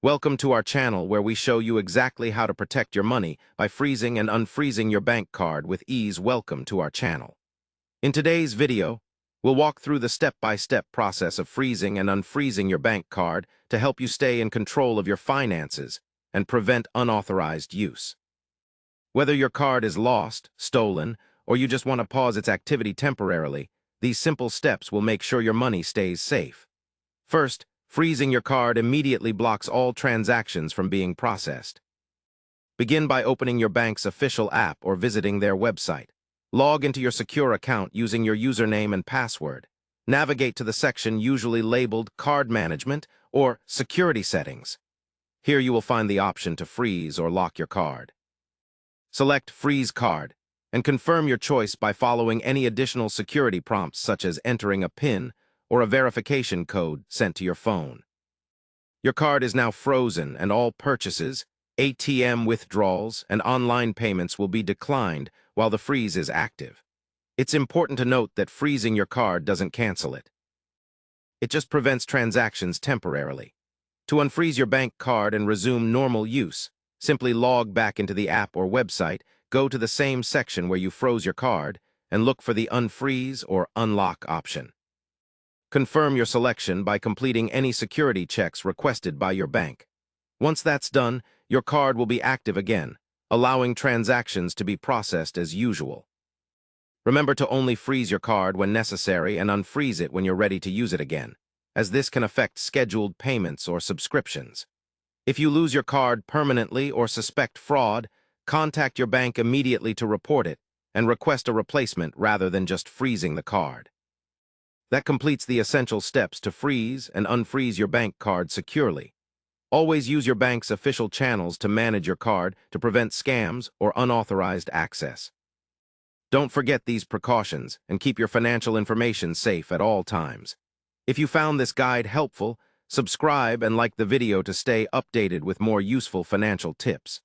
Welcome to our channel where we show you exactly how to protect your money by freezing and unfreezing your bank card with ease. Welcome to our channel. In today's video, we'll walk through the step-by-step process of freezing and unfreezing your bank card to help you stay in control of your finances and prevent unauthorized use. Whether your card is lost, stolen, or you just want to pause its activity temporarily, these simple steps will make sure your money stays safe. First, freezing your card immediately blocks all transactions from being processed. Begin by opening your bank's official app or visiting their website. Log into your secure account using your username and password. Navigate to the section usually labeled Card Management or Security Settings. Here you will find the option to freeze or lock your card. Select Freeze Card and confirm your choice by following any additional security prompts such as entering a PIN or a verification code sent to your phone. Your card is now frozen and all purchases, ATM withdrawals, and online payments will be declined while the freeze is active. It's important to note that freezing your card doesn't cancel it. It just prevents transactions temporarily. To unfreeze your bank card and resume normal use, simply log back into the app or website, go to the same section where you froze your card, and look for the Unfreeze or Unlock option. Confirm your selection by completing any security checks requested by your bank. Once that's done, your card will be active again, allowing transactions to be processed as usual. Remember to only freeze your card when necessary and unfreeze it when you're ready to use it again, as this can affect scheduled payments or subscriptions. If you lose your card permanently or suspect fraud, contact your bank immediately to report it and request a replacement rather than just freezing the card. That completes the essential steps to freeze and unfreeze your bank card securely. Always use your bank's official channels to manage your card to prevent scams or unauthorized access. Don't forget these precautions and keep your financial information safe at all times. If you found this guide helpful, subscribe and like the video to stay updated with more useful financial tips.